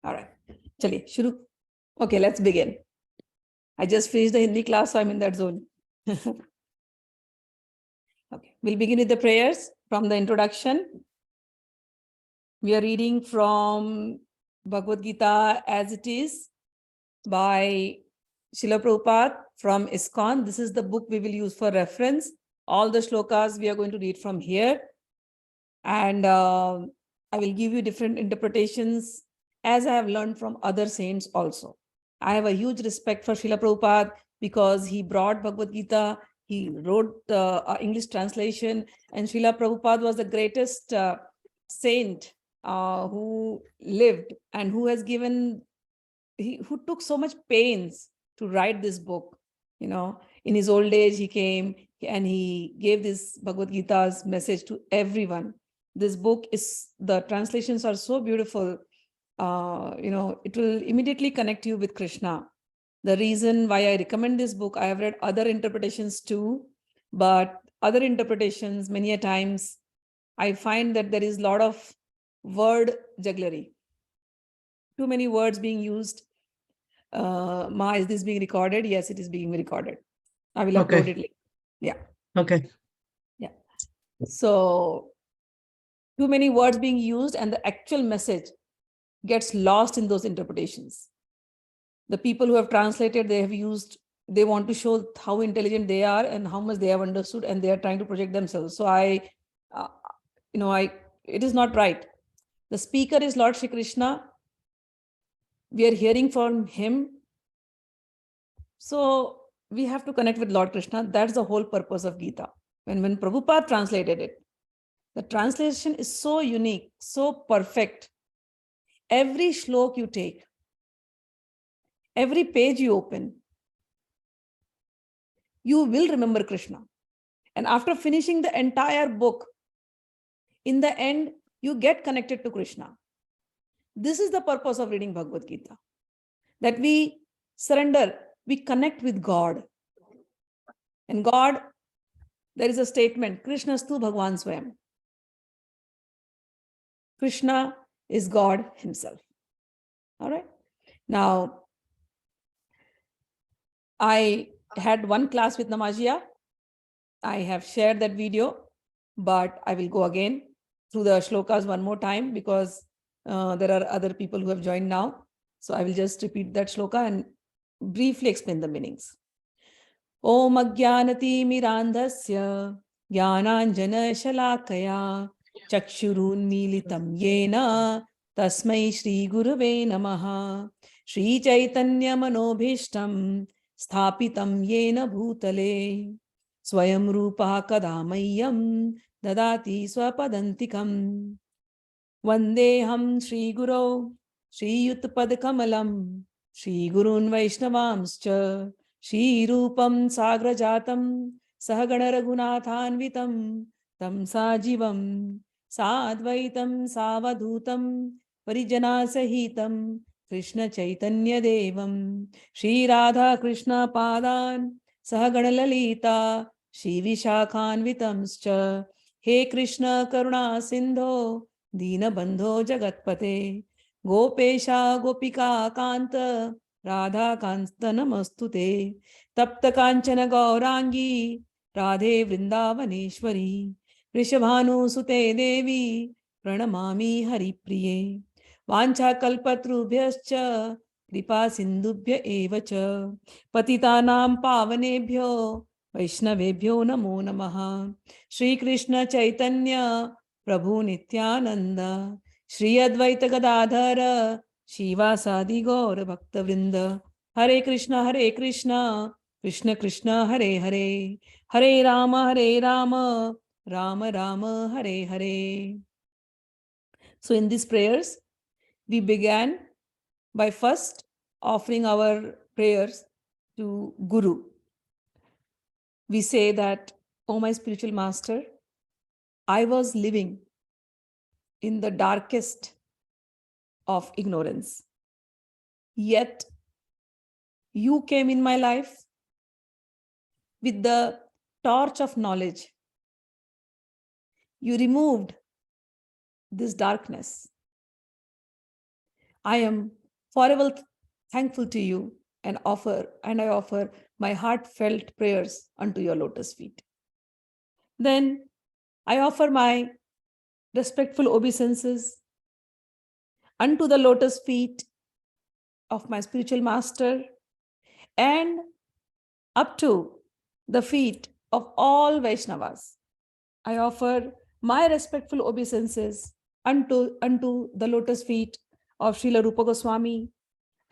All right. Chaliye, shuru. Okay, let's begin. I just finished the Hindi class, so I'm in that zone. Okay, we'll begin with the prayers from the introduction. We are reading from Bhagavad Gita as it is by Srila Prabhupada from ISKCON. This is the book we will use for reference. All the shlokas we are going to read from here. And I will give you different interpretations as I have learned from other saints also. I have a huge respect for Srila Prabhupada because he brought Bhagavad Gita, he wrote the English translation, and Srila Prabhupada was the greatest saint who lived and who has given, who took so much pains to write this book. You know, in his old age, he came and he gave this Bhagavad Gita's message to everyone. This book is, the translations are so beautiful. You know, it will immediately connect you with Krishna. The reason why I recommend this book, I have read other interpretations too, but other interpretations, many a times, I find that there is a lot of word jugglery. Too many words being used. Ma, is this being recorded? Yes, it is being recorded. I will upload it later. Yeah. Okay. Yeah. So, too many words being used and the actual message gets lost in those interpretations. The people who have translated, they have used, they want to show how intelligent they are and how much they have understood, and they are trying to project themselves. So it is not right. The speaker is Lord Shri Krishna. We are hearing from him. So we have to connect with Lord Krishna. That's the whole purpose of Gita. When Prabhupada translated it, the translation is so unique, so perfect. Every shlok you take, every page you open, you will remember Krishna. And after finishing the entire book, in the end, you get connected to Krishna. This is the purpose of reading Bhagavad Gita. That we surrender, we connect with God. And God, there is a statement, Krishnastu Bhagwan Swayam. Krishna is God himself. All right. Now, I had one class with Namajia. I have shared that video, but I will go again through the shlokas one more time because there are other people who have joined now. So I will just repeat that shloka and briefly explain the meanings. Om ajïäna-timirändhasya jïänäïjana-çaläkayä cakñurunmilitam yena tasmai Shri Gurave Namaha Shri Chaitanya Manobhishtam Sthapitam yena bhutale Swayam Rupa Kadamayyam Dadati Swapadantikam Vandeham Shri Guru Shri Yutpad Kamalam Shri Gurun Vaishnavamscha Shri Rupam Sagrajatam Sahagana Raghunathanvitam Tam Sajivam Sadvaitam Savadhutam Parijana Sahitam Krishna Chaitanya Devam Shri Radha Krishna Padan Sahagana Lalita Shri Vishakhanvitamscha He Krishna Karuna Sindho Dina Bandho Jagatpate Gopesha Gopika Kanta Radha Kanta Namastute Tapta Kanchana Gaurangi Radhe Vrindavaneshwari Vrishbhanu Sute Devi Pranamami Hari Priye Vancha Kalpatrubhyascha Kripa Sindubhya Evacha Patitanam Pavanebhyo Vaishnavebhyo Namo Namaha Shri Krishna Chaitanya Prabhu Nityananda Shri Advaita Gadadhara Shiva Sadi Gaura Bhakta Vrinda Hare Krishna Krishna Krishna Hare Hare Hare Rama Rama Rama Hare Hare. So in these prayers, we began by first offering our prayers to Guru. We say that, oh my spiritual master, I was living in the darkest of ignorance. Yet you came in my life with the torch of knowledge. You removed this darkness. I am forever thankful to you and I offer my heartfelt prayers unto your lotus feet. Then I offer my respectful obeisances unto the lotus feet of my spiritual master and up to the feet of all Vaishnavas. I offer my respectful obeisances unto the lotus feet of Srila Rupa Goswami,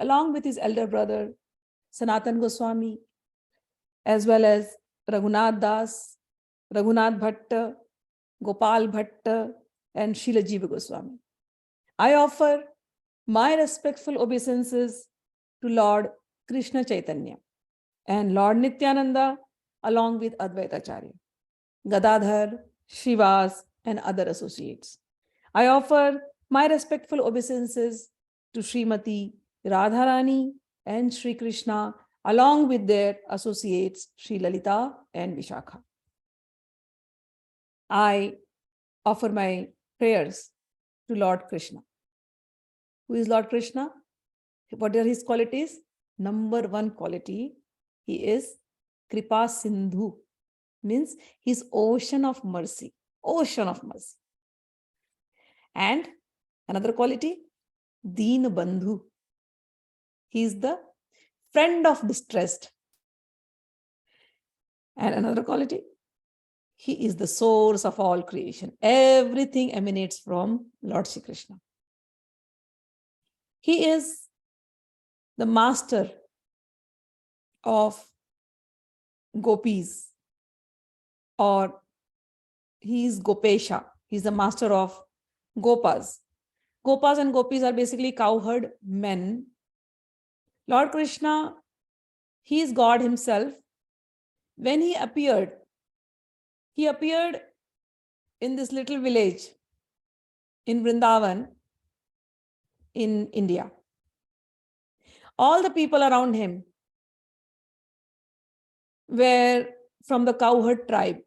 along with his elder brother, Sanatan Goswami, as well as Raghunath Das, Raghunath Bhatta, Gopal Bhatta, and Srila Jiva Goswami. I offer my respectful obeisances to Lord Krishna Chaitanya and Lord Nityananda, along with Advaita Acharya, Gadadhar, Srivas, and other associates. I offer my respectful obeisances to Srimati Radha Rani and Sri Krishna, along with their associates, Sri Lalita and Vishakha. I offer my prayers to Lord Krishna. Who is Lord Krishna? What are his qualities? Number one quality, he is Kripa Sindhu, means he's ocean of mercy, ocean of mercy. And another quality, Deen Bandhu. He is the friend of distressed. And another quality, he is the source of all creation. Everything emanates from Lord Shri Krishna. He is the master of gopis, or he is Gopesha. He is the master of gopas. Gopas and gopis are basically cowherd men. Lord Krishna, he is God himself. When he appeared in this little village in Vrindavan in India. All the people around him were from the cowherd tribe.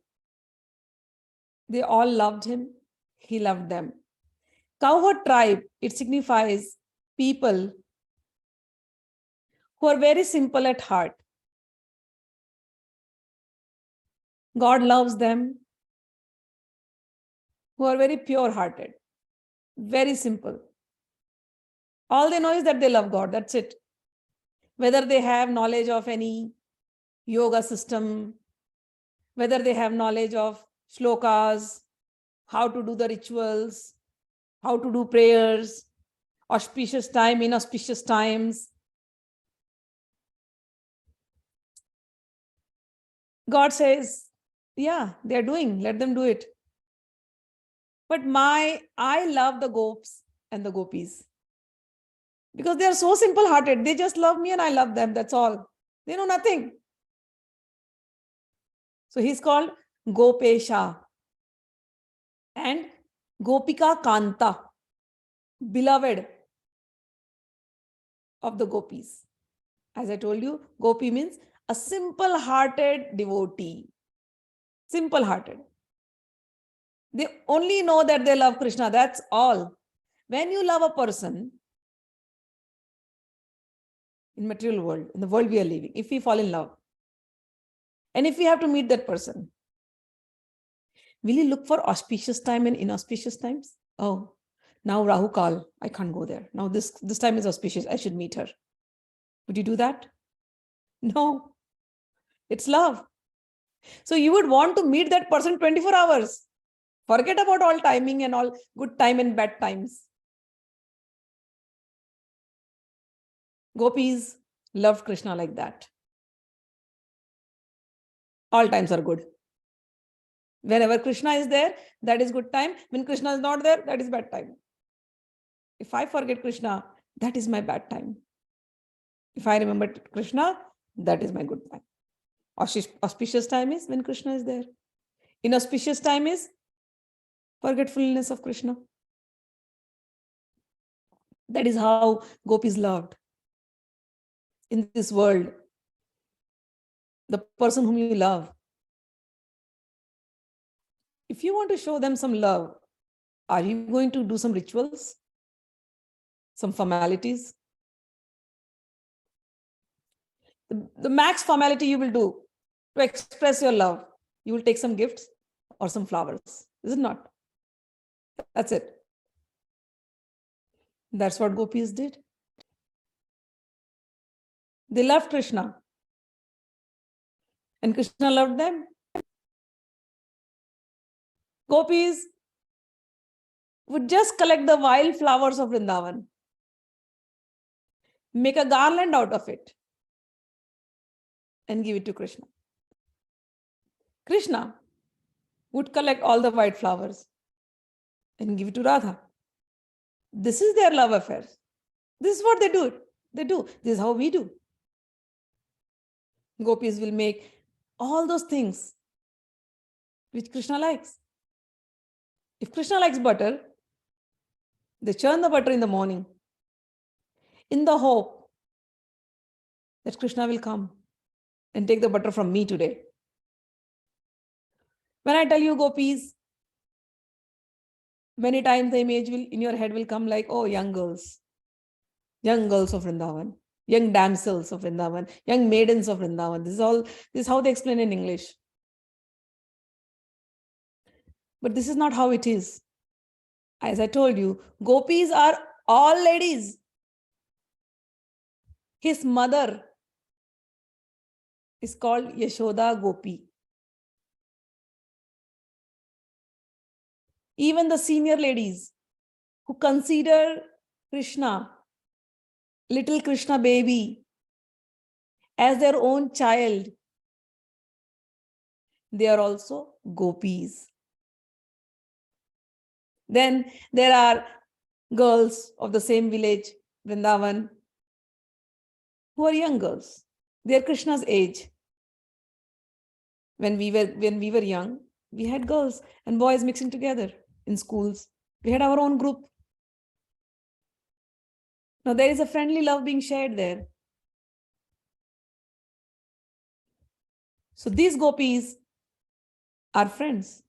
They all loved him. He loved them. Cowherd tribe, it signifies people who are very simple at heart. God loves them, who are very pure-hearted, very simple. All they know is that they love God, that's it. Whether they have knowledge of any yoga system, whether they have knowledge of shlokas, how to do the rituals, how to do prayers, auspicious time, inauspicious times. God says, yeah, they're doing, let them do it. But I love the gopis and the gopis because they are so simple-hearted. They just love me and I love them, that's all. They know nothing. So he's called Gopesha and Gopika Kanta, beloved of the gopis. As I told you, gopi means a simple-hearted devotee. Simple-hearted. They only know that they love Krishna, that's all. When you love a person in material world, in the world we are living, if we fall in love, and if we have to meet that person, will you look for auspicious time and inauspicious times? Oh, now Rahu Kal, I can't go there. Now this time is auspicious, I should meet her. Would you do that? No, it's love. So you would want to meet that person 24 hours. Forget about all timing and all good time and bad times. Gopis loved Krishna like that. All times are good. Whenever Krishna is there, that is good time. When Krishna is not there, that is bad time. If I forget Krishna, that is my bad time. If I remember Krishna, that is my good time. Auspicious time is when Krishna is there. Inauspicious time is forgetfulness of Krishna. That is how gopis loved. In this world, the person whom you love, if you want to show them some love, are you going to do some rituals? some formalities. The max formality you will do to express your love, you will take some gifts or some flowers. Is it not? That's it. That's what gopis did. They loved Krishna. And Krishna loved them. Gopis would just collect the wild flowers of Vrindavan, make a garland out of it, and give it to Krishna. Krishna would collect all the white flowers and give it to Radha. This is their love affair. This is what they do. This is how we do. Gopis will make all those things which Krishna likes. If Krishna likes butter, they churn the butter in the morning in the hope that Krishna will come and take the butter from me today. When I tell you gopis, many times the image will in your head will come like, oh, young girls of Vrindavan, young damsels of Vrindavan, young maidens of Vrindavan. This is how they explain in English. But this is not how it is. As I told you, gopis are all ladies. His mother is called Yashoda Gopi. Even the senior ladies who consider Krishna, little Krishna baby, as their own child, they are also gopis. Then there are girls of the same village, Vrindavan, who are young girls. They are Krishna's age. When we were young, we had girls and boys mixing together in schools. We had our own group. Now there is a friendly love being shared there. So these gopis are friends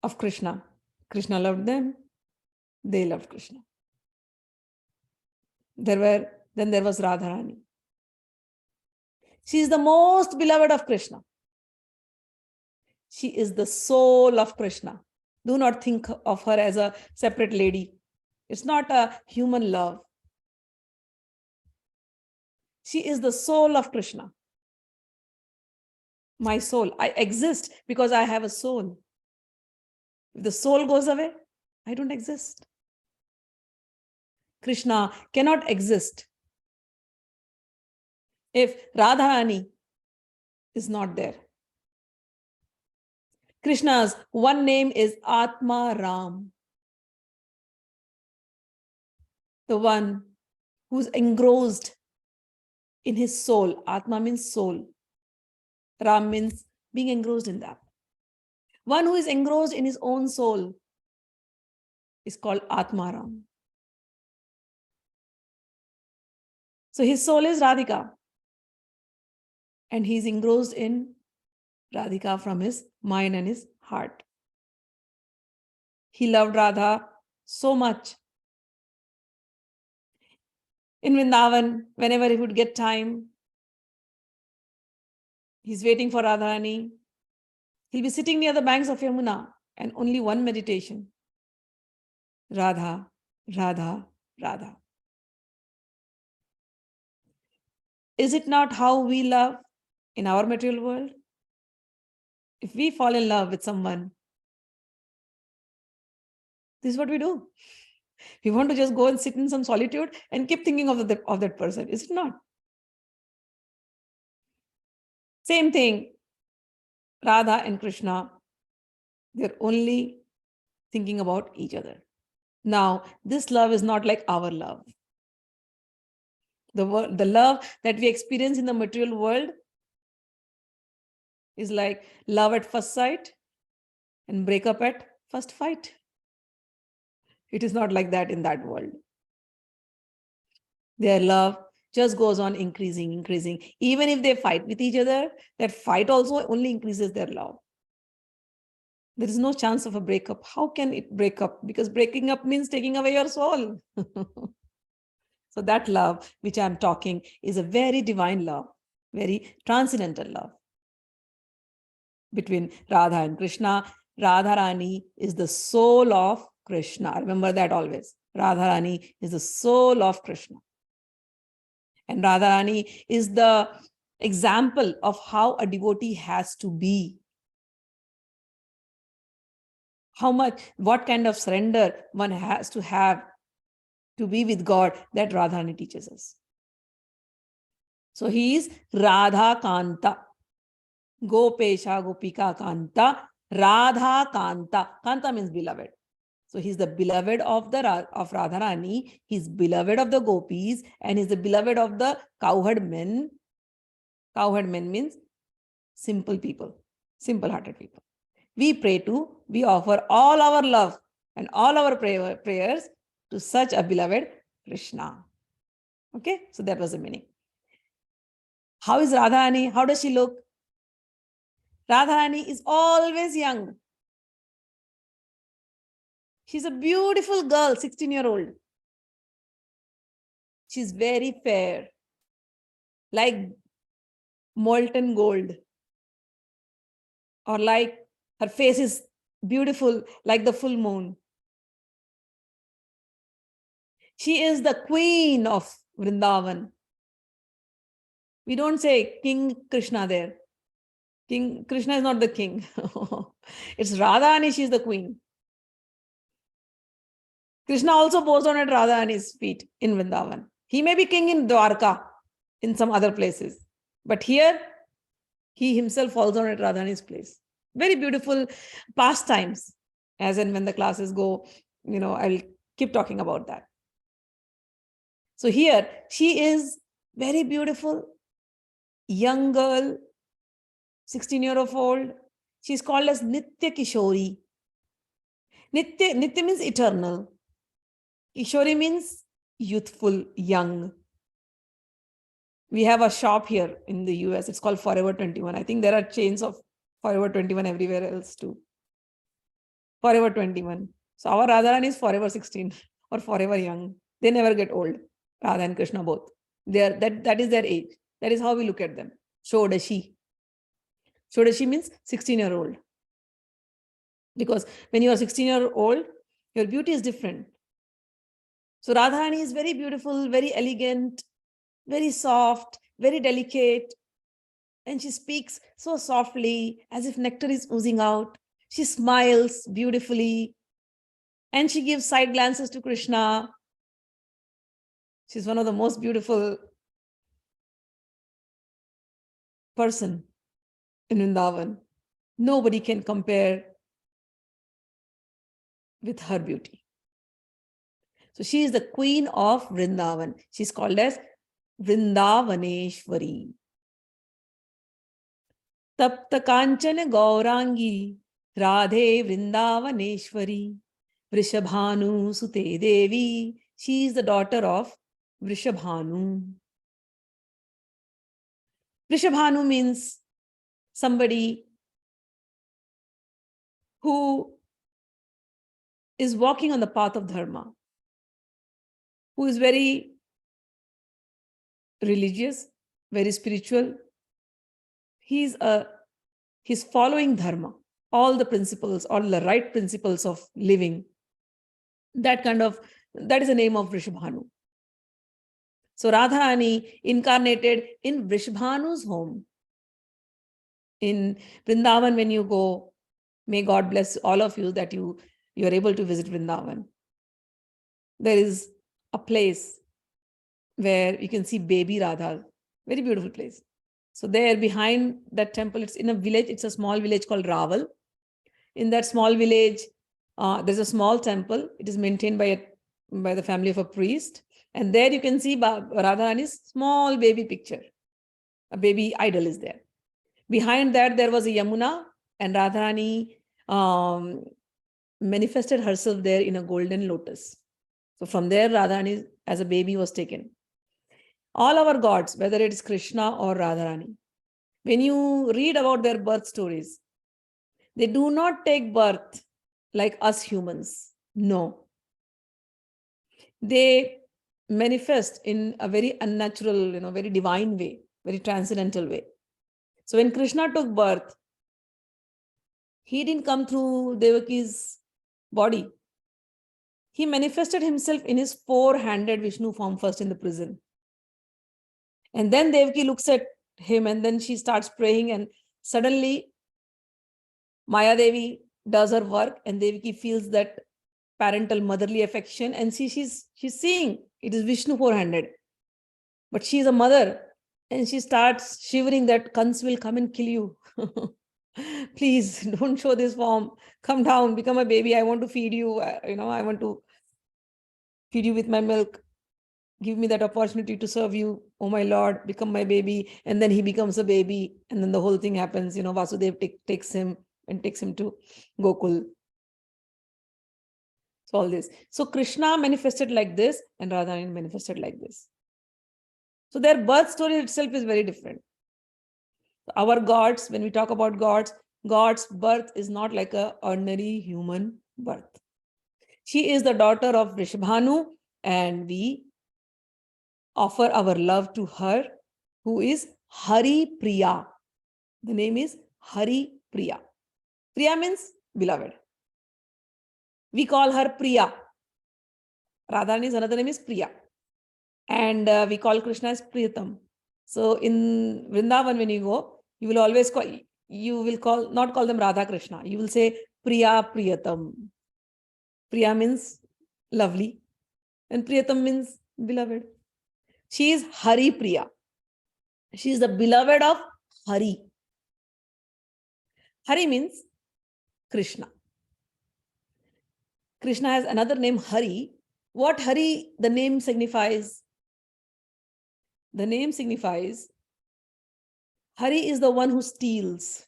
of Krishna. Krishna loved them. They loved Krishna. Then there was Radha Rani. She is the most beloved of Krishna. She is the soul of Krishna. Do not think of her as a separate lady. It's not a human love. She is the soul of Krishna. My soul. I exist because I have a soul. If the soul goes away, I don't exist. Krishna cannot exist if Radha Rani is not there. Krishna's one name is Atma Ram, the one who's engrossed in his soul. Atma means soul. Ram means being engrossed in that. One who is engrossed in his own soul is called Atma Ram. So his soul is Radhika. And he's engrossed in Radhika from his mind and his heart. He loved Radha so much. In Vrindavan, whenever he would get time, he's waiting for Radha Rani. He'll be sitting near the banks of Yamuna and only one meditation. Radha, Radha, Radha. Is it not how we love in our material world? If we fall in love with someone, this is what we do. We want to just go and sit in some solitude and keep thinking of that person. Is it not? Same thing. Radha and Krishna, they're only thinking about each other. Now, this love is not like our love. The love that we experience in the material world is like love at first sight and break up at first fight. It is not like that in that world. Their love just goes on increasing. Even if they fight with each other, that fight also only increases their love. There is no chance of a breakup. How can it break up? Because breaking up means taking away your soul. So that love which I'm talking is a very divine love, very transcendental love between Radha and Krishna. Radha Rani is the soul of Krishna. Remember that always. Radha Rani is the soul of Krishna. And Radha Rani is the example of how a devotee has to be. What kind of surrender one has to have to be with God, that Radharani teaches us. So he is Radha Kanta. Gopesha Gopika Kanta. Radha Kanta. Kanta means beloved. So he's the beloved of Radharani. He's beloved of the gopis, and he's the beloved of the cowherd men. Cowherd men means simple people, simple-hearted people. We offer all our love and all our prayers to such a beloved Krishna. Okay, so that was the meaning. How is Radharani? How does she look? Radharani is always young. She's a beautiful girl, 16-year-old. She's very fair, like molten gold, or like her face is beautiful, like the full moon. She is the queen of Vrindavan. We don't say King Krishna there. King Krishna is not the king. It's Radharani, she is the queen. Krishna also bows down at Radharani's feet in Vrindavan. He may be king in Dwarka, in some other places. But here, he himself falls down at Radharani's place. Very beautiful pastimes. As and when the classes go, I will keep talking about that. So here, she is very beautiful, young girl, 16-year-old. She's called as Nitya Kishori. Nitya means eternal. Kishori means youthful, young. We have a shop here in the US. It's called Forever 21. I think there are chains of Forever 21 everywhere else too. Forever 21. So our Radharani is forever 16 or forever young. They never get old. Radha and Krishna both. That is their age. That is how we look at them. Shodashi. Shodashi means 16-year-old. Because when you are 16-year-old, your beauty is different. So Radharani is very beautiful, very elegant, very soft, very delicate. And she speaks so softly, as if nectar is oozing out. She smiles beautifully. And she gives side glances to Krishna. She's one of the most beautiful person in Vrindavan. Nobody can compare with her beauty. So she is the queen of Vrindavan. She's called as Vrindavaneshwari. Tapta Kanchana Gaurangi Radhe Vrindavaneshwari Vrishbhanu Sute Devi. She is the daughter of Vrishbhanu. Vrishbhanu means somebody who is walking on the path of Dharma, who is very religious, very spiritual. He's following Dharma, all the principles, all the right principles of living. That is the name of Vrishbhanu. So Radharani incarnated in Vrishbhanu's home. In Vrindavan, when you go, may God bless all of you that you are able to visit Vrindavan. There is a place where you can see baby Radha, very beautiful place. So there behind that temple, it's in a village, it's a small village called Raval. In that small village, there's a small temple. It is maintained by the family of a priest. And there you can see Radharani's small baby picture. A baby idol is there. Behind that, there was a Yamuna, and Radharani manifested herself there in a golden lotus. So from there, Radharani as a baby was taken. All our gods, whether it is Krishna or Radharani, when you read about their birth stories, they do not take birth like us humans. No. They manifest in a very unnatural, very divine way, very transcendental way. So when Krishna took birth, he didn't come through Devaki's body. He manifested himself in his four-handed Vishnu form first in the prison. And then Devaki looks at him and then she starts praying, and suddenly Maya Devi does her work and Devaki feels that parental motherly affection, and she's seeing it is Vishnu four-handed. But she is a mother and she starts shivering that Kans will come and kill you. Please don't show this form. Come down, become a baby. I want to feed you. I want to feed you with my milk. Give me that opportunity to serve you. Oh my Lord, become my baby. And then he becomes a baby. And then the whole thing happens. Vasudev takes him to Gokul. So all this. So Krishna manifested like this and Radha Rani manifested like this. So their birth story itself is very different. Our gods, when we talk about gods, God's birth is not like an ordinary human birth. She is the daughter of Vrishbhanu, and we offer our love to her, who is Hari Priya. The name is Hari Priya. Priya means beloved. We call her Priya. Radha Rani's another name is Priya. And we call Krishna as Priyatam. So in Vrindavan, when you go, you will always not call them Radha Krishna. You will say Priya Priyatam. Priya means lovely and Priyatam means beloved. She is Hari Priya. She is the beloved of Hari. Hari means Krishna. Krishna has another name, Hari. What Hari, the name signifies? The name signifies Hari is the one who steals.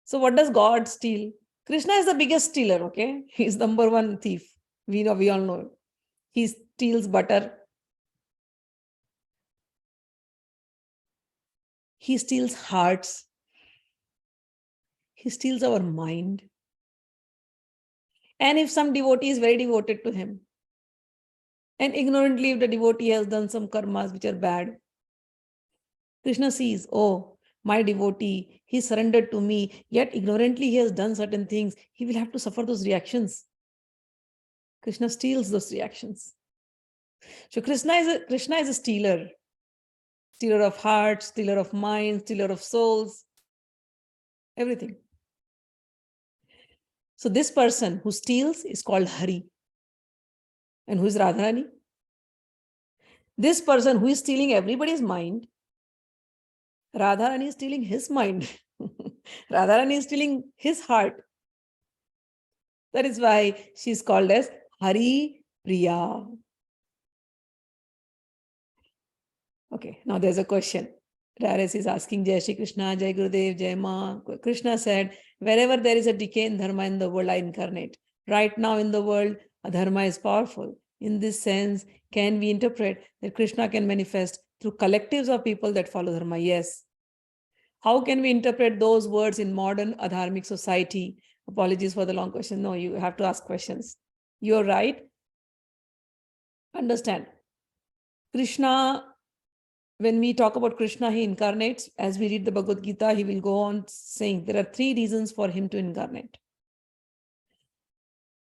So what does God steal? Krishna is the biggest stealer, okay? He's number one thief. We all know. He steals butter. He steals hearts. He steals our mind. And if some devotee is very devoted to him, and ignorantly if the devotee has done some karmas which are bad, Krishna sees, oh, my devotee, he surrendered to me, yet ignorantly he has done certain things. He will have to suffer those reactions. Krishna steals those reactions. So Krishna is a stealer. Stealer of hearts, stealer of minds, stealer of souls, everything. So this person who steals is called Hari. And who is Radha Rani? This person who is stealing everybody's mind, Radha Rani is stealing his mind. Radha Rani is stealing his heart. That is why she is called as Hari Priya. Okay, now there's a question. Rares is asking, Jai Shri Krishna, Jai Gurudev, Jai Ma. Krishna said, wherever there is a decay in Dharma in the world, I incarnate. Right now in the world, Dharma is powerful. In this sense, can we interpret that Krishna can manifest through collectives of people that follow Dharma? Yes. How can we interpret those words in modern adharmic society? Apologies for the long question. No, you have to ask questions. You're right. Understand. Krishna, when we talk about Krishna, he incarnates. As we read the Bhagavad Gita, he will go on saying there are 3 reasons for him to incarnate.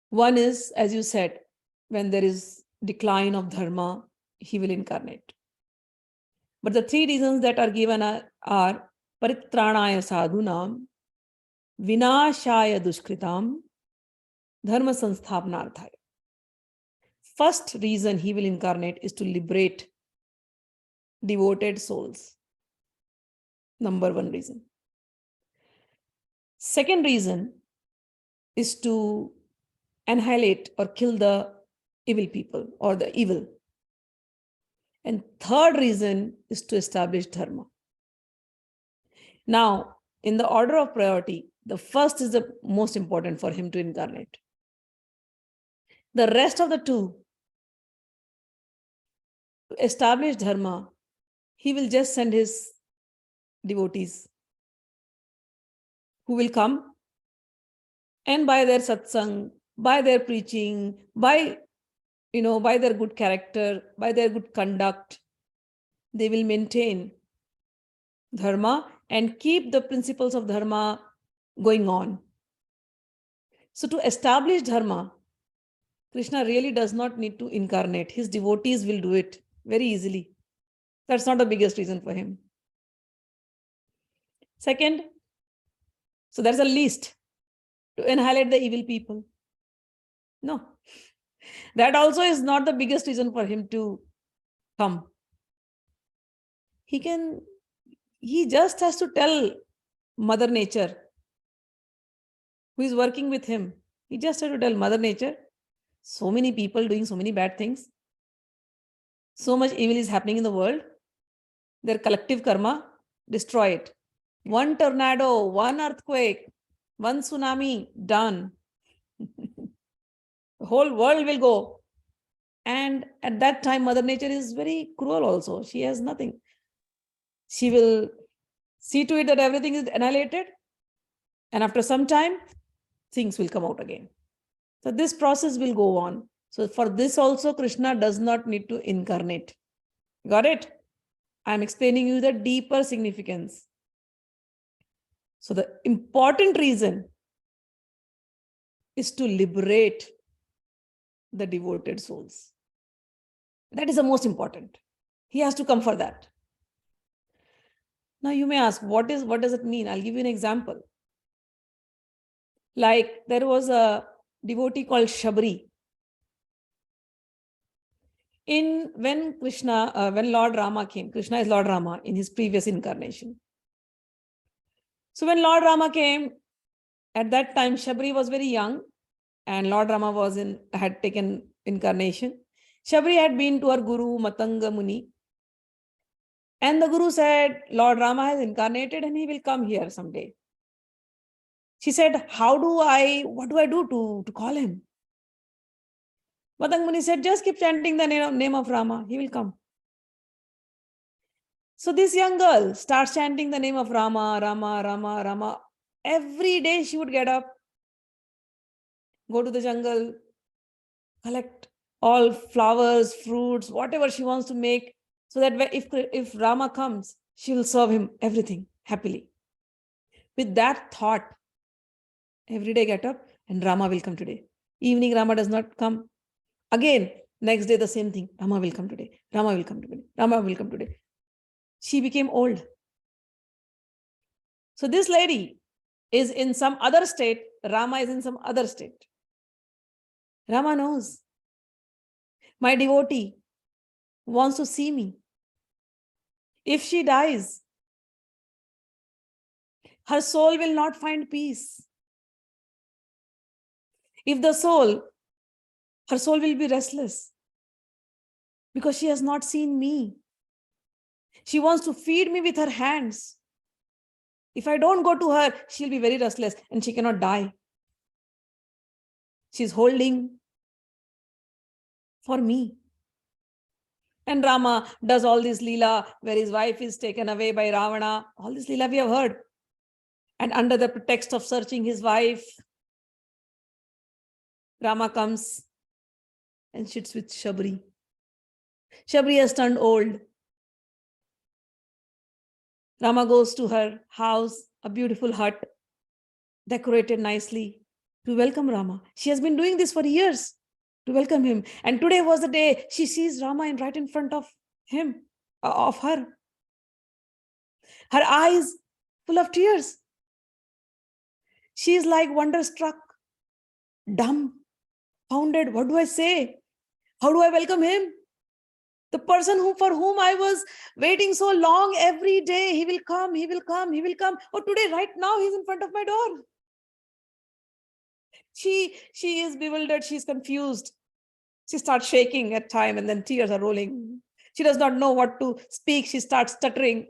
One is, as you said, when there is decline of Dharma, he will incarnate. But the 3 reasons that are given are Paritranaya sadhunam, Vinashaya dushkritam, Dharma sansthapanarthaya. First reason he will incarnate is to liberate devoted souls. Number 1 reason. Second reason is to annihilate or kill the evil people or the evil. And third reason is to establish Dharma. Now, in the order of priority, the first is the most important for him to incarnate. The rest of the 2, to establish Dharma, he will just send his devotees who will come, and by their satsang, by their preaching, by by their good character, by their good conduct, they will maintain Dharma and keep the principles of Dharma going on. So to establish Dharma, Krishna really does not need to incarnate. His devotees will do it very easily. That's not the biggest reason for him. Second, so there's a list to annihilate the evil people. No, that also is not the biggest reason for him to come. He just has to tell Mother Nature, who is working with him, he just has to tell Mother Nature, so many people doing so many bad things, so much evil is happening in the world, their collective karma, destroy it. One tornado, one earthquake, one tsunami, done. The whole world will go. And at that time, Mother Nature is very cruel also. She has nothing. She will see to it that everything is annihilated. And after some time, things will come out again. So this process will go on. So for this also, Krishna does not need to incarnate. Got it? I'm explaining you the deeper significance. So the important reason is to liberate the devoted souls. That is the most important. He has to come for that. Now you may ask, what does it mean? I'll give you an example. Like there was a devotee called Shabree. When Lord Rama came, Krishna is Lord Rama in his previous incarnation. So when Lord Rama came, at that time Shabree was very young and Lord Rama had taken incarnation. Shabree had been to her guru Matanga Muni. And the guru said, Lord Rama has incarnated and he will come here someday. She said, what do I do to call him? Matanga Muni said, just keep chanting the name of Rama, he will come. So this young girl starts chanting the name of Rama, Rama, Rama, Rama. Every day she would get up, go to the jungle, collect all flowers, fruits, whatever she wants to make, so that if Rama comes, she will serve him everything happily. With that thought, every day get up and Rama will come today. Evening, Rama does not come. Again, next day the same thing. Rama will come today. Rama will come today. Rama will come today. She became old. So this lady is in some other state. Rama is in some other state. Rama knows. My devotee wants to see me. If she dies, her soul will not find peace. If her soul will be restless because she has not seen me. She wants to feed me with her hands. If I don't go to her, she'll be very restless and she cannot die. She's holding for me. And Rama does all this Leela where his wife is taken away by Ravana. All this Leela we have heard. And under the pretext of searching his wife, Rama comes and sits with Shabree. Shabree has turned old. Rama goes to her house, a beautiful hut, decorated nicely, to welcome Rama. She has been doing this for years to welcome him. And today was the day she sees Rama right in front of him, of her. Her eyes full of tears. She is like wonderstruck, dumb, founded. What do I say? How do I welcome him? The person for whom I was waiting so long, every day, he will come, he will come, he will come. Oh, today, right now, he's in front of my door. She is bewildered, she's confused. She starts shaking at time and then tears are rolling. She does not know what to speak. She starts stuttering.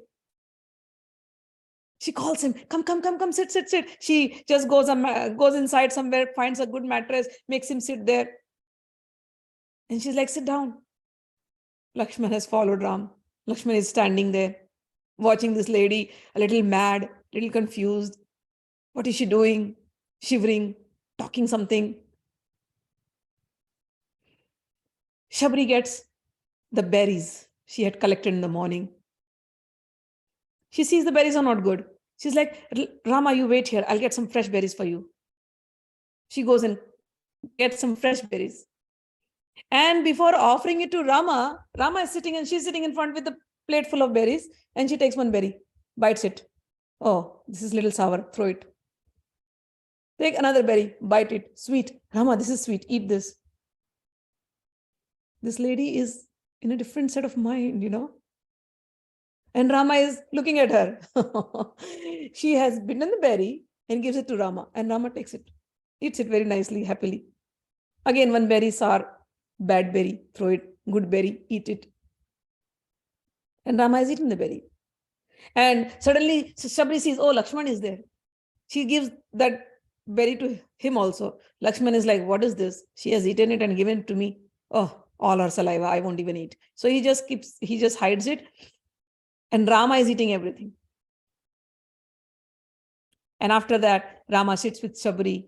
She calls him, come, sit. She just goes inside somewhere, finds a good mattress, makes him sit there. And she's like, sit down. Lakshman has followed Ram. Lakshman is standing there, watching this lady, a little mad, a little confused. What is she doing? Shivering, talking something. Shabree gets the berries she had collected in the morning. She sees the berries are not good. She's like, Rama, you wait here. I'll get some fresh berries for you. She goes and gets some fresh berries. And before offering it to Rama, Rama is sitting and she's sitting in front with a plate full of berries, and she takes one berry, bites it. Oh, this is a little sour, throw it. Take another berry, bite it, sweet. Rama, this is sweet, eat this. This lady is in a different set of mind, And Rama is looking at her. She has bitten the berry and gives it to Rama, and Rama takes it, eats it very nicely, happily. Again, one berry, sour, bad berry, throw it, good berry, eat it. And Rama is eating the berry. And suddenly Shabree sees, oh, Lakshman is there. She gives that berry to him also. Lakshman is like, what is this? She has eaten it and given it to me. Oh, all her saliva, I won't even eat. So he just hides it. And Rama is eating everything. And after that, Rama sits with Shabree.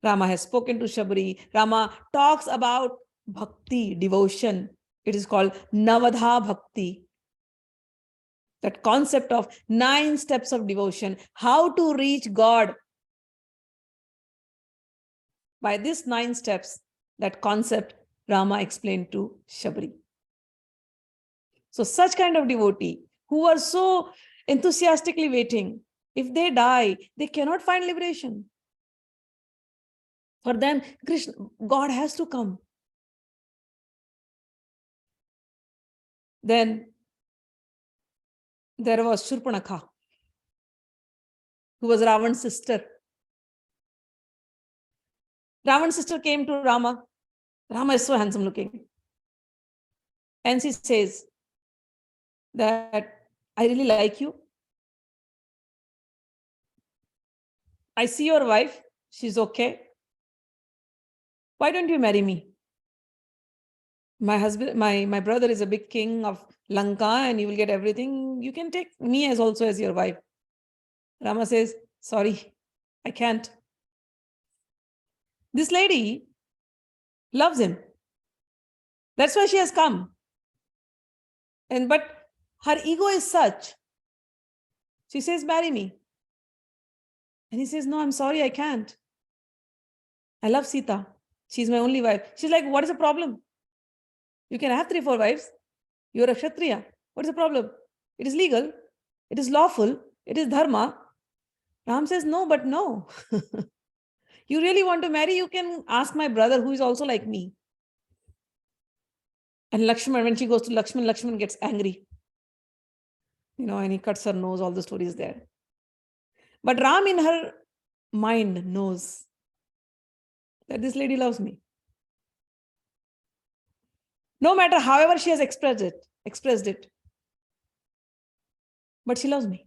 Rama has spoken to Shabree. Rama talks about bhakti, devotion. It is called Navdha bhakti. That concept of 9 steps of devotion, how to reach God. By these 9 steps, that concept Rama explained to Shabree. So such kind of devotee who are so enthusiastically waiting, if they die, they cannot find liberation. For them, Krishna, God has to come. Then there was Sroopmakha, who was Ravan's sister. Ravan's sister came to Rama. Rama is so handsome looking. And she says that, I really like you. I see your wife. She's okay. Why don't you marry me? My husband, my brother is a big king of Lanka, and you will get everything. You can take me as also as your wife. Rama says, sorry, I can't. This lady loves him. That's why she has come. But her ego is such. She says, marry me. And he says, no, I'm sorry, I can't. I love Sita. She's my only wife. She's like, what is the problem? You can have 3, 4 wives. You're a Kshatriya. What is the problem? It is legal. It is lawful. It is Dharma. Ram says, no, but no. You really want to marry? You can ask my brother who is also like me. And Lakshman, when she goes to Lakshman, Lakshman gets angry. And he cuts her nose, all the stories there. But Ram in her mind knows that this lady loves me. No matter however she has expressed it. But she loves me.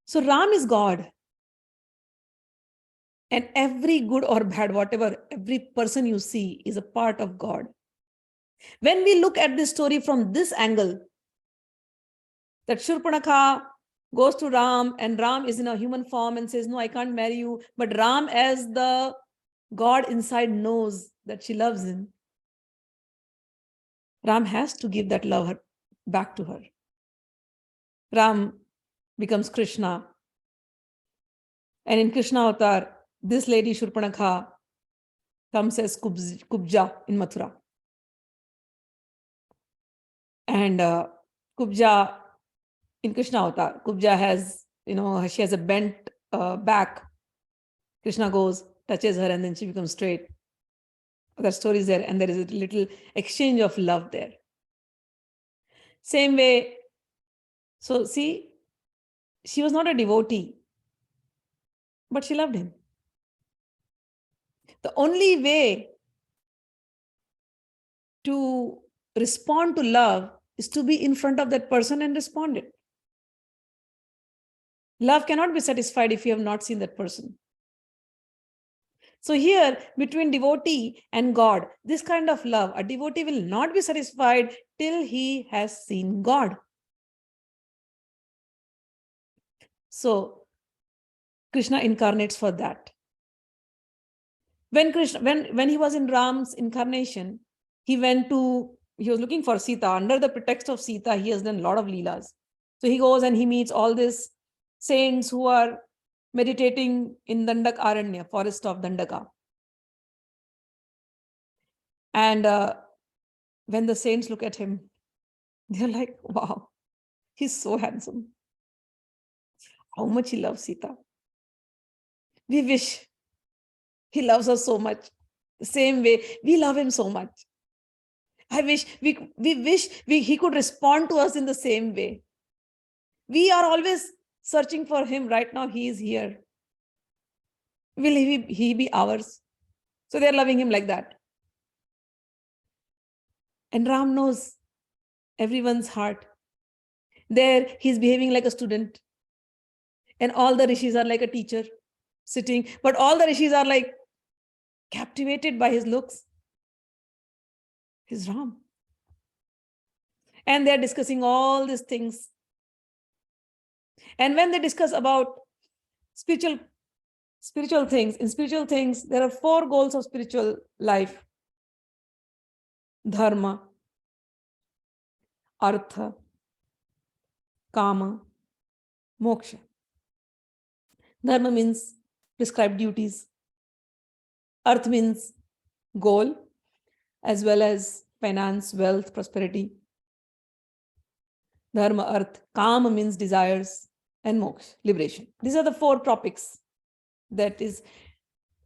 So Ram is God. And every good or bad, whatever, every person you see is a part of God. When we look at this story from this angle, that Sroopmakha goes to Ram, and Ram is in a human form and says, no, I can't marry you. But Ram, as the God inside, knows that she loves him. Ram has to give that love back to her. Ram becomes Krishna. And in Krishna avatar, this lady Sroopmakha comes as Kubja in Mathura. And Kubja in Krishna avatar, Kubja has, she has a bent back. Krishna goes, touches her, and then she becomes straight. That story is there, and there is a little exchange of love there. Same way. So see, she was not a devotee, but she loved him. The only way to respond to love is to be in front of that person and respond it. Love cannot be satisfied if you have not seen that person. So here, between devotee and God, this kind of love, a devotee will not be satisfied till he has seen God. So Krishna incarnates for that. When he was in Ram's incarnation, he was looking for Sita. Under the pretext of Sita, he has done a lot of leelas. So he goes and he meets all these saints who are meditating in Dandak Aranya, forest of Dandaka. And when the saints look at him, they're like, wow, he's so handsome. How much he loves Sita. We wish he loves us so much. The same way, we love him so much. I wish he could respond to us in the same way. We are always searching for him. Right now, he is here. Will he be ours? So they're loving him like that. And Ram knows everyone's heart. There, he's behaving like a student. And all the rishis are like a teacher sitting. But all the rishis are like captivated by his looks. He's Ram. And they're discussing all these things. And when they discuss about spiritual things, in spiritual things, there are 4 goals of spiritual life. Dharma, Artha, Kama, Moksha. Dharma means prescribed duties. Arth means goal, as well as finance, wealth, prosperity. Dharma, Arth, Kama means desires, and Moksha, liberation. These are the 4 topics that is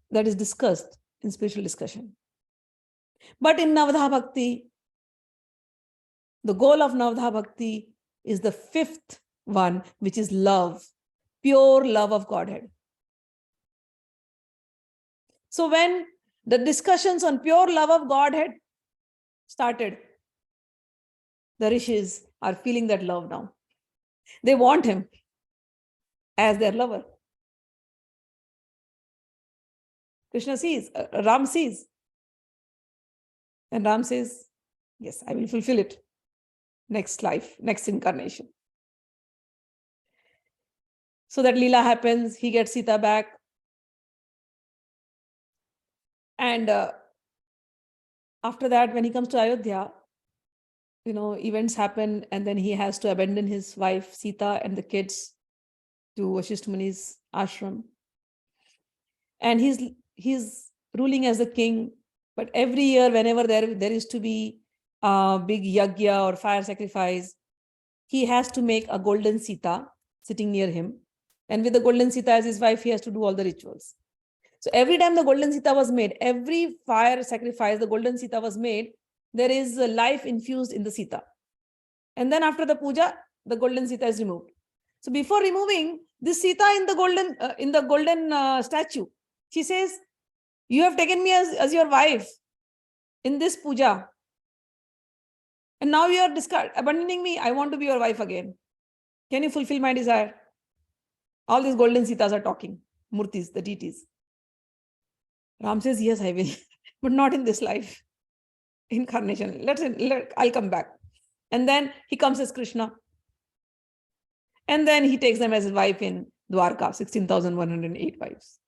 discussed in spiritual discussion. But in Navdha Bhakti, the goal of Navdha Bhakti is the 5th one, which is love, pure love of Godhead. So when the discussions on pure love of Godhead started, the rishis are feeling that love now. They want him as their lover. Krishna sees, Ram sees. And Ram says, yes, I will fulfill it. Next life, next incarnation. So that Leela happens, he gets Sita back. And after that, when he comes to Ayodhya, events happen, and then he has to abandon his wife, Sita, and the kids to Vasishtha Muni's ashram. And he's ruling as a king. But every year, whenever there is to be a big yagya or fire sacrifice, he has to make a golden Sita sitting near him. And with the golden Sita as his wife, he has to do all the rituals. So every time the golden Sita was made, every fire sacrifice, the golden Sita was made, there is a life infused in the Sita. And then after the puja, the golden Sita is removed. So before removing this Sita in the golden statue, she says, you have taken me as your wife in this puja. And now you are abandoning me. I want to be your wife again. Can you fulfill my desire? All these golden Sitas are talking. Murtis, the deities. Ram says, yes, I will. But not in this life. Incarnation. I'll come back. And then he comes as Krishna. And then he takes them as his wife in Dwarka, 16,108 wives.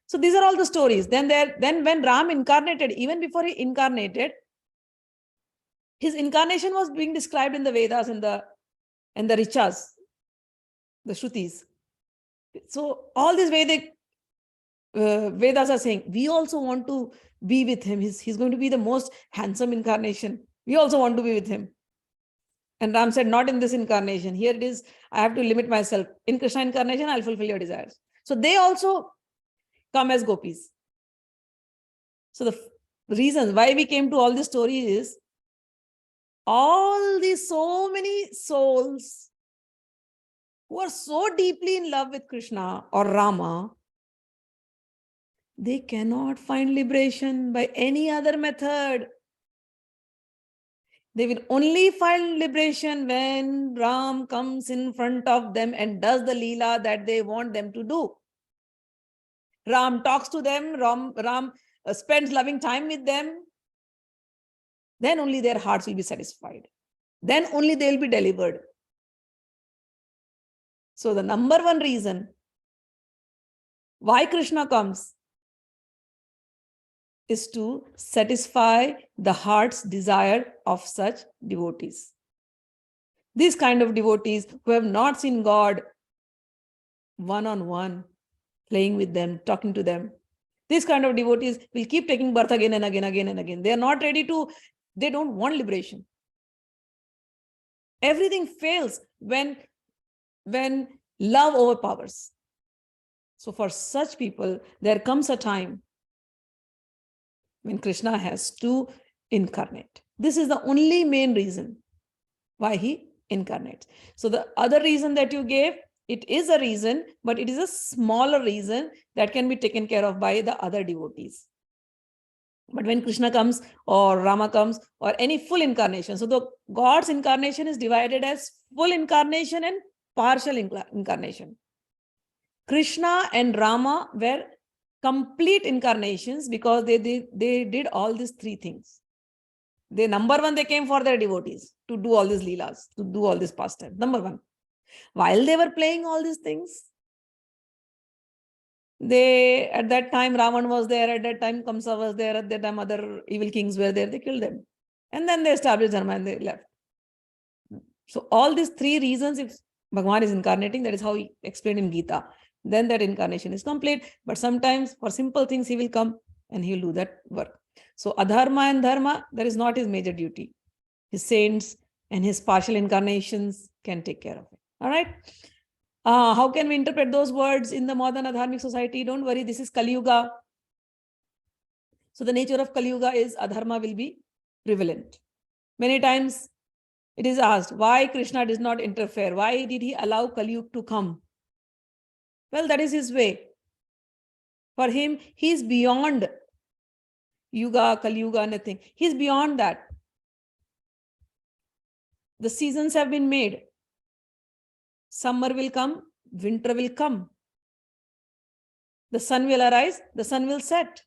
So these are all the stories. Then when Ram incarnated, even before he incarnated, his incarnation was being described in the Vedas and the Richas, the Shrutis. So all these Vedic Vedas are saying, we also want to be with him. He's going to be the most handsome incarnation. We also want to be with him. And Ram said, not in this incarnation. Here it is, I have to limit myself. In Krishna incarnation, I'll fulfill your desires. So they also come as gopis. So the reason why we came to all this story is so many souls who are so deeply in love with Krishna or Rama, they cannot find liberation by any other method. They will only find liberation when Ram comes in front of them and does the leela that they want them to do. Ram talks to them, Ram spends loving time with them. Then only their hearts will be satisfied. Then only they will be delivered. So the number one reason why Krishna comes is to satisfy the heart's desire of such devotees. These kind of devotees who have not seen God one-on-one, playing with them, talking to them. These kind of devotees will keep taking birth again and again, again and again. They are not ready to, they don't want liberation. Everything fails when love overpowers. So for such people, there comes a time when Krishna has to incarnate. This is the only main reason why he incarnates. So the other reason that you gave, it is a reason, but it is a smaller reason that can be taken care of by the other devotees. But when Krishna comes or Rama comes or any full incarnation, so the God's incarnation is divided as full incarnation and partial incarnation. Krishna and Rama were complete incarnations because they did all these three things. Number one, they came for their devotees to do all these leelas, to do all this pastime. Number one. While they were playing all these things, at that time, Ravan was there, at that time, Kamsa was there, at that time, other evil kings were there, they killed them. And then they established Dharma and they left. So all these three reasons, if Bhagavan is incarnating, that is how he explained in Gita, then that incarnation is complete. But sometimes for simple things, he will come and he will do that work. So adharma and dharma, that is not his major duty. His saints and his partial incarnations can take care of it. All right. How can we interpret those words in the modern adharmic society? Don't worry, this is Kaliyuga. So the nature of Kaliyuga is adharma will be prevalent. Many times it is asked, why Krishna did not interfere? Why did he allow Kaliyug to come? Well, that is his way. For him, he is beyond Yuga, Kaliyuga, nothing. He is beyond that. The seasons have been made. Summer will come, winter will come. The sun will arise, the sun will set.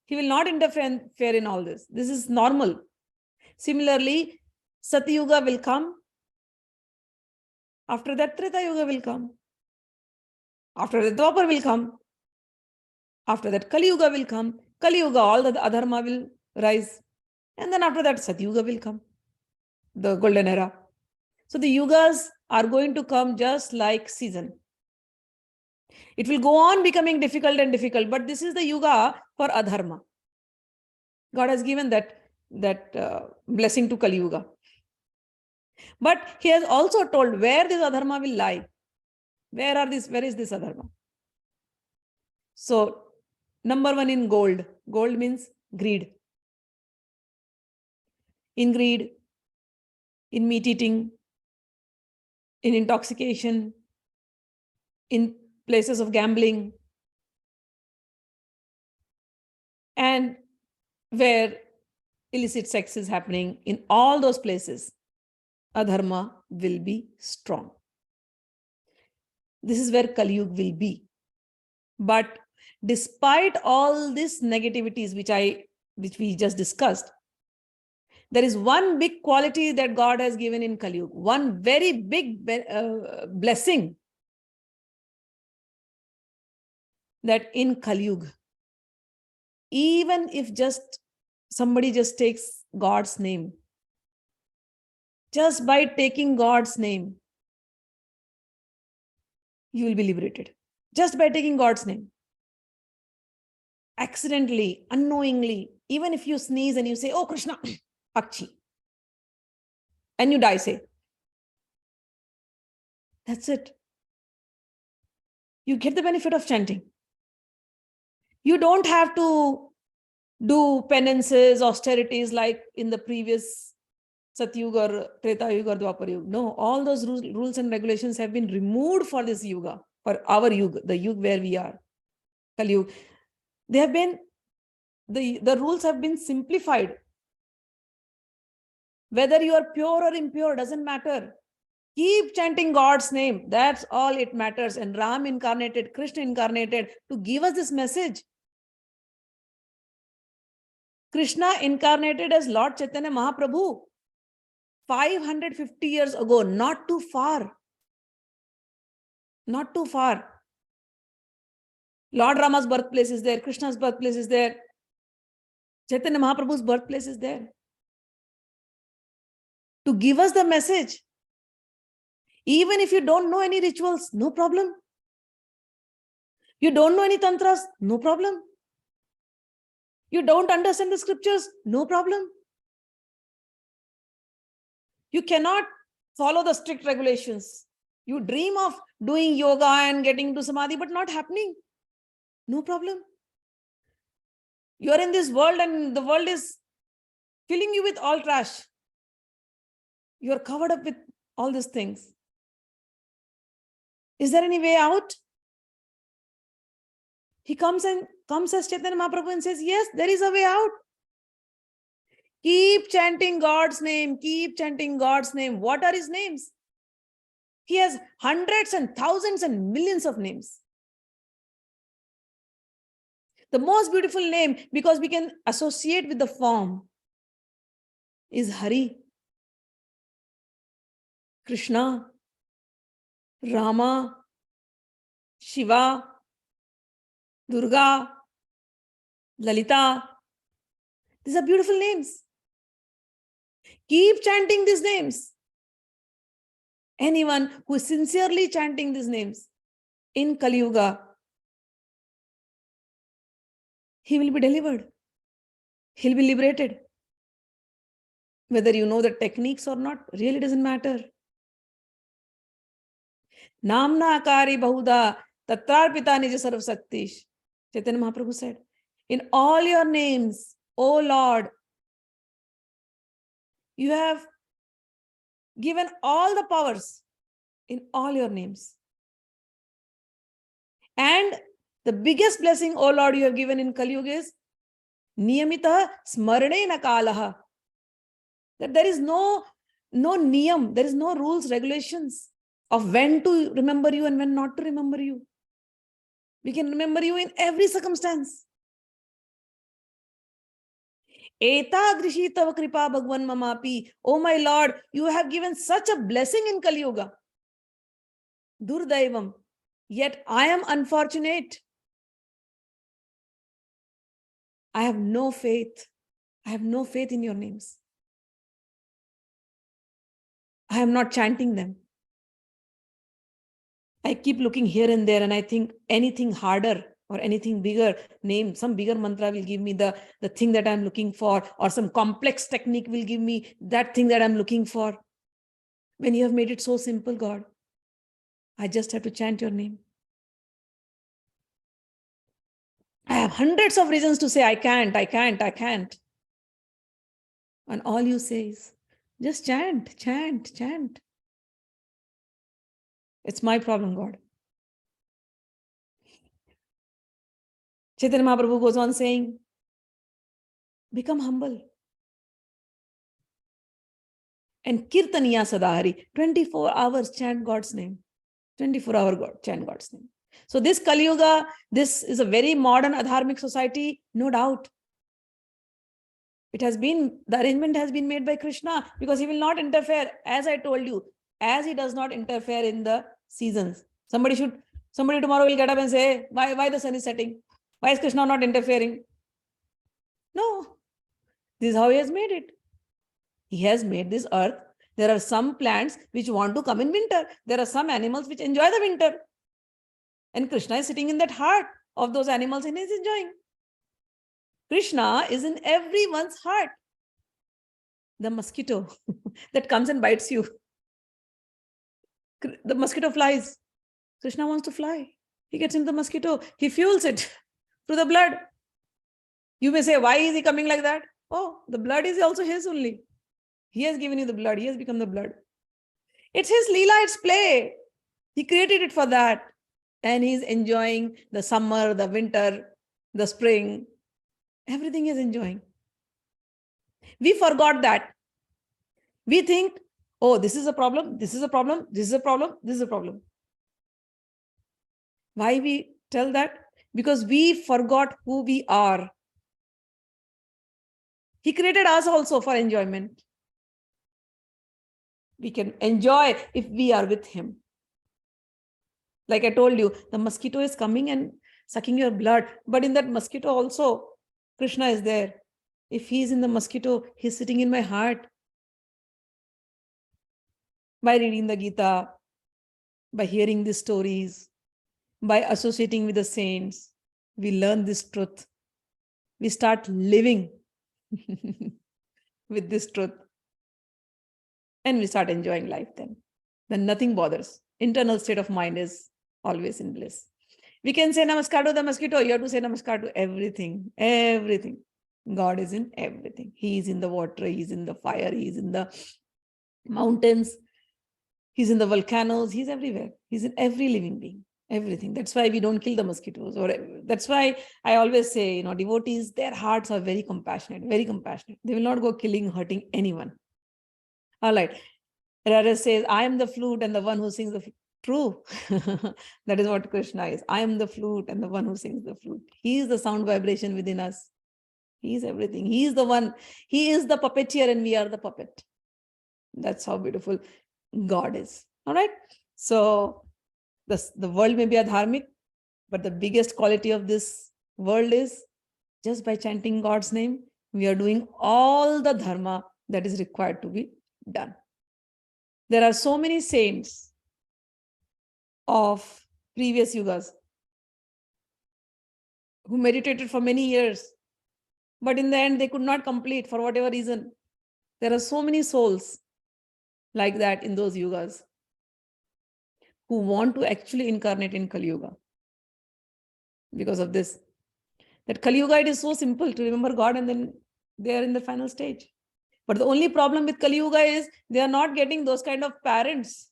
He will not interfere in all this. This is normal. Similarly, Satyuga will come. After that, Treta Yuga will come. After that, Dwapar will come. After that, Kali Yuga will come. Kali Yuga, all the adharma will rise. And then after that, Satyuga will come. The golden era. So the yugas are going to come just like season. It will go on becoming difficult and difficult, but this is the yuga for adharma. God has given that blessing to Kali Yuga. But he has also told where this adharma will lie. Where is this adharma? So, number one in gold. Gold means greed. In greed, in meat eating, in intoxication, in places of gambling, and where illicit sex is happening, in all those places, adharma will be strong. This is where Kaliyug will be. But despite all these negativities which we just discussed, there is one big quality that God has given in Kaliyug, one very big blessing, that in Kaliyug, even if somebody just takes God's name, just by taking God's name, you will be liberated. Just by taking God's name. Accidentally, unknowingly, even if you sneeze and you say, oh Krishna, Akchi, and you die, say, that's it. You get the benefit of chanting. You don't have to do penances, austerities like in the previous Satyuga or Treta Yuga or Dwapar Yuga. No, all those rules and regulations have been removed for this Yuga, for our Yuga, the Yuga where we are, Kaliyug. They have been, the rules have been simplified. Whether you are pure or impure, doesn't matter. Keep chanting God's name. That's all it matters. And Ram incarnated, Krishna incarnated to give us this message. Krishna incarnated as Lord Chaitanya Mahaprabhu 550 years ago, not too far. Not too far. Lord Rama's birthplace is there. Krishna's birthplace is there. Chaitanya Mahaprabhu's birthplace is there. To give us the message. Even if you don't know any rituals, no problem. You don't know any tantras, no problem. You don't understand the scriptures, no problem. You cannot follow the strict regulations. You dream of doing yoga and getting to samadhi, but not happening. No problem. You are in this world and the world is filling you with all trash. You are covered up with all these things. Is there any way out? He comes as Chaitanya Mahaprabhu and says, yes, there is a way out. Keep chanting God's name. Keep chanting God's name. What are his names? He has hundreds and thousands and millions of names. The most beautiful name, because we can associate with the form, is Hari, Krishna, Rama, Shiva, Durga, Lalita. These are beautiful names. Keep chanting these names. Anyone who is sincerely chanting these names in Kaliyuga, he will be delivered. He'll be liberated. Whether you know the techniques or not, really doesn't matter. Namna akari bahuda tatrarpita nija sarv saktish. Chaitanya Mahaprabhu said, in all your names, O Lord, you have given all the powers in all your names. And the biggest blessing, O Lord, you have given in Kaliyug is niyamita smarane kalaha. That there is no niyam, there is no rules, regulations of when to remember you and when not to remember you. We can remember you in every circumstance. Etadrishi tava kripa bhagwan mamapi. Oh my Lord, you have given such a blessing in Kaliyuga. Durdaivam. Yet I am unfortunate. I have no faith. I have no faith in your names. I am not chanting them. I keep looking here and there and I think anything harder or anything bigger name, some bigger mantra will give me the thing that I'm looking for, or some complex technique will give me that thing that I'm looking for. When you have made it so simple, God, I just have to chant your name. I have hundreds of reasons to say I can't. And all you say is, just chant. It's my problem, God. Chaitanya Mahaprabhu goes on saying, become humble. And kirtaniya sadahari, 24 hours chant God's name. 24-hour God, chant God's name. So this Kaliyuga, this is a very modern adharmic society, no doubt. The arrangement has been made by Krishna because he will not interfere, as I told you, as he does not interfere in the seasons. Somebody tomorrow will get up and say, why the sun is setting? Why is Krishna not interfering? No, this is how he has made it. He has made this earth. There are some plants which want to come in winter. There are some animals which enjoy the winter. And Krishna is sitting in that heart of those animals and he is enjoying. Krishna is in everyone's heart. The mosquito that comes and bites you. The mosquito flies. Krishna wants to fly. He gets into the mosquito. He fuels it through the blood. You may say, why is he coming like that? Oh, the blood is also his only. He has given you the blood. He has become the blood. It's his Leela, it's play. He created it for that. And he's enjoying the summer, the winter, the spring. Everything he is enjoying. We forgot that. We think, oh, this is a problem, this is a problem, this is a problem, this is a problem. Why we tell that? Because we forgot who we are. He created us also for enjoyment. We can enjoy if we are with him. Like I told you, the mosquito is coming and sucking your blood. But in that mosquito also, Krishna is there. If he is in the mosquito, he's sitting in my heart. By reading the Gita, by hearing these stories, by associating with the saints, we learn this truth. We start living with this truth. And we start enjoying life then. Then nothing bothers. Internal state of mind is always in bliss. We can say namaskar to the mosquito. You have to say namaskar to everything. Everything. God is in everything. He is in the water. He is in the fire. He is in the mountains. He's in the volcanoes. He's everywhere. He's in every living being. Everything. That's why we don't kill the mosquitoes. Or that's why I always say, devotees, their hearts are very compassionate. Very compassionate. They will not go killing, hurting anyone. All right. Radha says, I am the flute and the one who sings the flute. True. That is what Krishna is. I am the flute and the one who sings the flute. He is the sound vibration within us. He is everything. He is the one. He is the puppeteer and we are the puppet. That's how beautiful God is. All right. So the world may be a dharmic, but the biggest quality of this world is just by chanting God's name, we are doing all the dharma that is required to be done. There are so many saints of previous yugas who meditated for many years, but in the end they could not complete for whatever reason. There are so many souls like that in those yugas who want to actually incarnate in Kaliyuga because of this. That Kaliyuga, it is so simple to remember God and then they are in the final stage. But the only problem with Kaliyuga is they are not getting those kind of parents.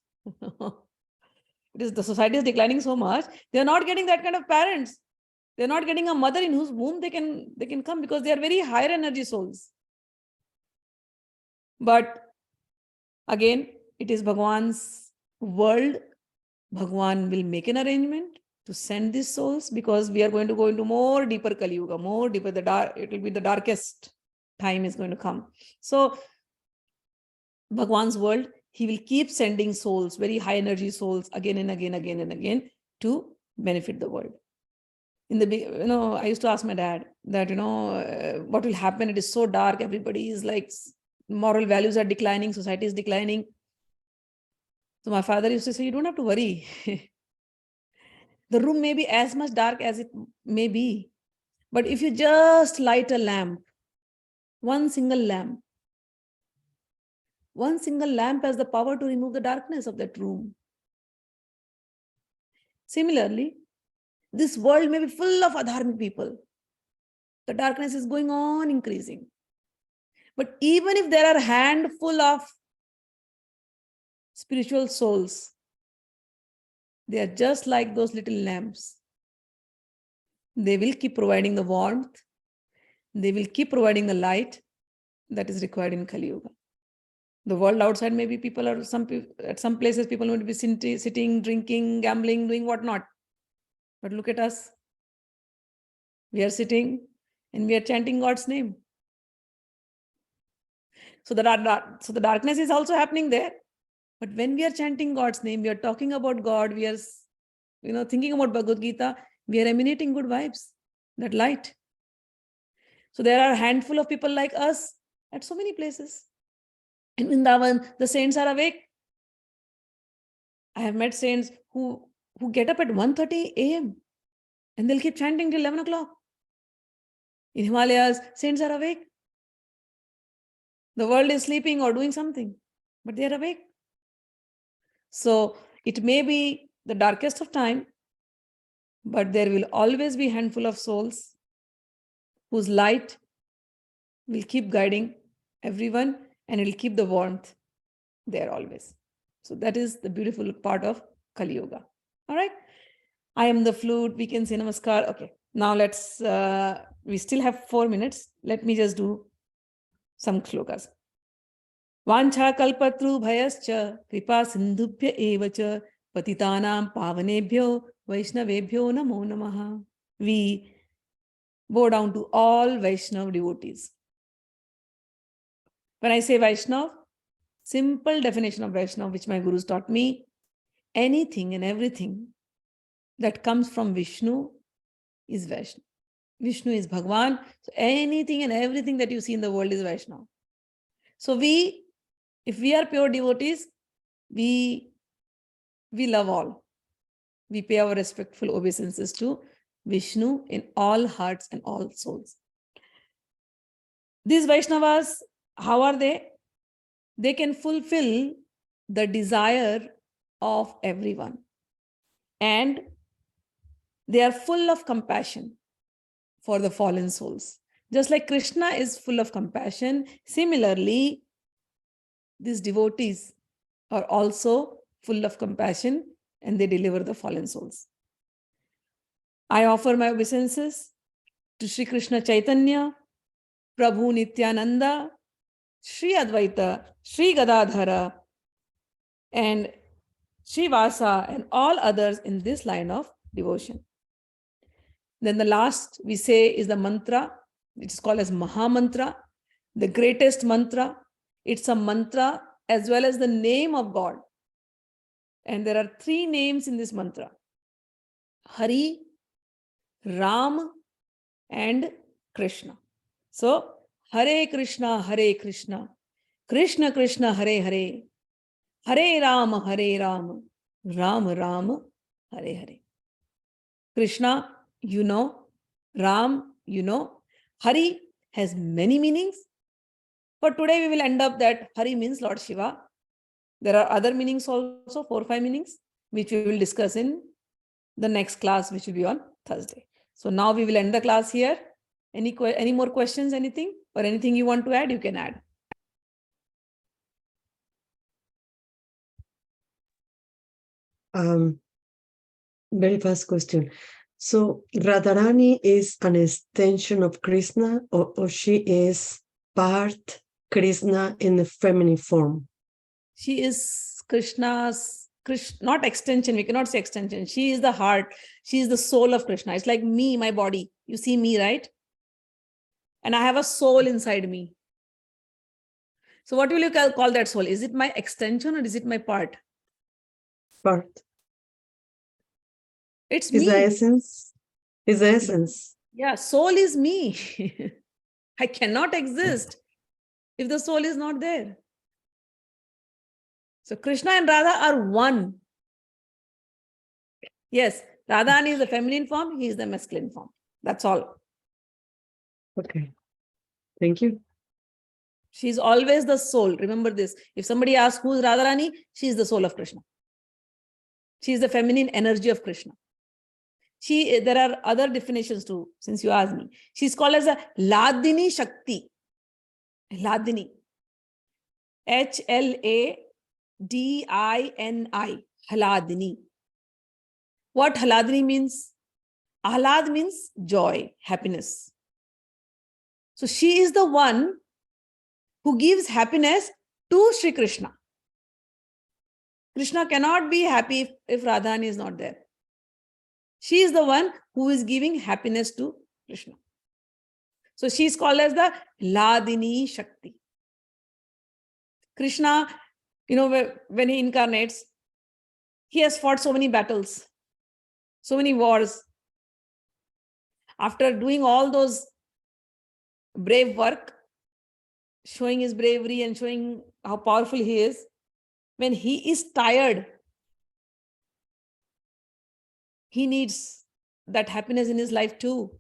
The society is declining so much. They are not getting that kind of parents. They are not getting a mother in whose womb they can come because they are very higher energy souls. But again, it is Bhagwan's world. Bhagwan will make an arrangement to send these souls because we are going to go into more deeper Kaliyuga, more deeper. It will be the darkest time is going to come. So Bhagwan's world, he will keep sending souls, very high energy souls, again and again to benefit the world. In the I used to ask my dad that what will happen? It is so dark. Everybody is like, moral values are declining, society is declining. So my father used to say, you don't have to worry. The room may be as much dark as it may be, but if you just light a lamp, one single lamp has the power to remove the darkness of that room. Similarly, this world may be full of adharmic people. The darkness is going on increasing. But even if there are a handful of spiritual souls, they are just like those little lamps. They will keep providing the warmth. They will keep providing the light that is required in Kaliyuga. The world outside, maybe people are at some places, people would be sitting, drinking, gambling, doing whatnot. But look at us. We are sitting and we are chanting God's name. So the darkness is also happening there. But when we are chanting God's name, we are talking about God, we are thinking about Bhagavad Gita, we are emanating good vibes, that light. So there are a handful of people like us at so many places. In Vrindavan, the saints are awake. I have met saints who get up at 1:30 a.m. and they'll keep chanting till 11 o'clock. In Himalayas, saints are awake. The world is sleeping or doing something, but they are awake. So it may be the darkest of time, but there will always be a handful of souls whose light will keep guiding everyone and it will keep the warmth there always. So that is the beautiful part of Kaliyuga. All right. I am the flute. We can say namaskar. Okay. Now let's, we still have 4 minutes. Let me just do some shlokas. Vancha kalpatru bhayascha kripa sindhubhya evacha patitanam pavanebhyo vaishnavebhyo namo namaha. We bow down to all Vaishnava devotees. When I say Vaishnava, simple definition of Vaishnava, which my gurus taught me, anything and everything that comes from Vishnu is Vaishnava. Vishnu is Bhagwan. So anything and everything that you see in the world is Vaishnava. So if we are pure devotees, we love all. We pay our respectful obeisances to Vishnu in all hearts and all souls. These Vaishnavas, how are they? They can fulfill the desire of everyone. And they are full of compassion for the fallen souls. Just like Krishna is full of compassion, similarly, these devotees are also full of compassion and they deliver the fallen souls. I offer my obeisances to Sri Krishna Chaitanya, Prabhu Nityananda, Sri Advaita, Sri Gadadhara, and Sri Vasa, and all others in this line of devotion. Then the last we say is the mantra, which is called as Mahamantra, the greatest mantra. It's a mantra as well as the name of God. And there are 3 names in this mantra: Hari, Ram, and Krishna. So, Hare Krishna, Krishna Krishna, Hare Hare, Hare Ram, Ram Ram, Hare Hare. Krishna, you know. Ram, you know. Hari has many meanings. But today we will end up that Hari means Lord Shiva. There are other meanings also, 4 or 5 meanings, which we will discuss in the next class, which will be on Thursday. So now we will end the class here. Any more questions, anything? Or anything you want to add, you can add. Very fast question. So Radha Rani is an extension of Krishna, or she is part Krishna in the feminine form? She is Krishna's, not extension. We cannot say extension. She is the heart. She is the soul of Krishna. It's like me, my body. You see me, right? And I have a soul inside me. So what will you call that soul? Is it my extension or is it my part? Part. It's is me. The essence. Is the essence. Yeah, soul is me. I cannot exist if the soul is not there. So Krishna and Radha are one. Yes, Radha Rani is the feminine form, he is the masculine form. That's all. Okay. Thank you. She's always the soul. Remember this. If somebody asks who is Radha Rani, she is the soul of Krishna. She is the feminine energy of Krishna. There are other definitions too, since you asked me. She's called as a Hladini Shakti. Hladini. Hladini. Hladini. What Hladini means? Ahlad means joy, happiness. So she is the one who gives happiness to Sri Krishna. Krishna cannot be happy if Radha Rani is not there. She is the one who is giving happiness to Krishna. So she is called as the Hladini Shakti. Krishna, when he incarnates, he has fought so many battles, so many wars. After doing all those brave work, showing his bravery and showing how powerful he is, when he is tired, he needs that happiness in his life too.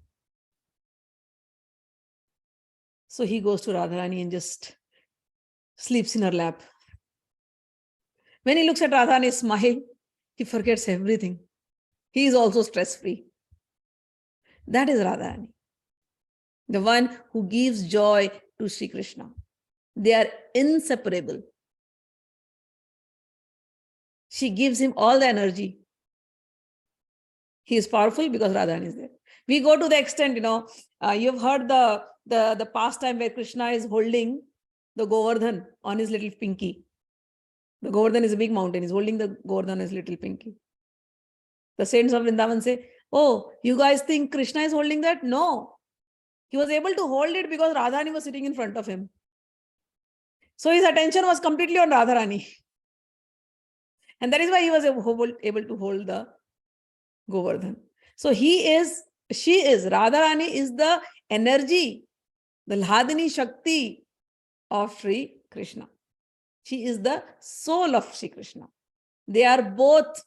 So he goes to Radha Rani and just sleeps in her lap. When he looks at Radha Rani smile, he forgets everything. He is also stress-free. That is Radha Rani, the one who gives joy to Sri Krishna. They are inseparable. She gives him all the energy. He is powerful because Radha Rani is there. We go to the extent, you've heard the pastime where Krishna is holding the Govardhan on his little pinky. The Govardhan is a big mountain. He's holding the Govardhan on his little pinky. The saints of Vrindavan say, oh, you guys think Krishna is holding that? No. He was able to hold it because Radha Rani was sitting in front of him. So his attention was completely on Radha Rani. And that is why he was able to hold the Govardhan. So he is Radha Rani is the energy, the Hladini Shakti of Sri Krishna. She is the soul of Sri Krishna. They are both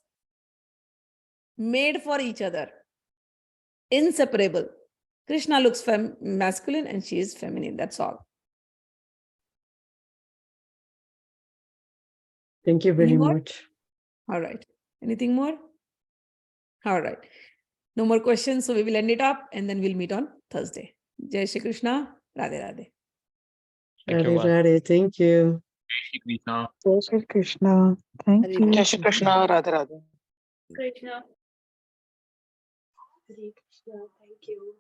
made for each other, inseparable. Krishna looks masculine and she is feminine. That's all. Thank you very much. All right. Anything more? All right. No more questions. So we will end it up and then we'll meet on Thursday. Jai Shri Krishna. Radhe Radhe. Radhe Radhe. Thank you. Shri Krishna. Jai Shri Krishna. Thank you. Jai Shri Krishna, Radha Radha. Krishna. Hare Krishna. Thank you.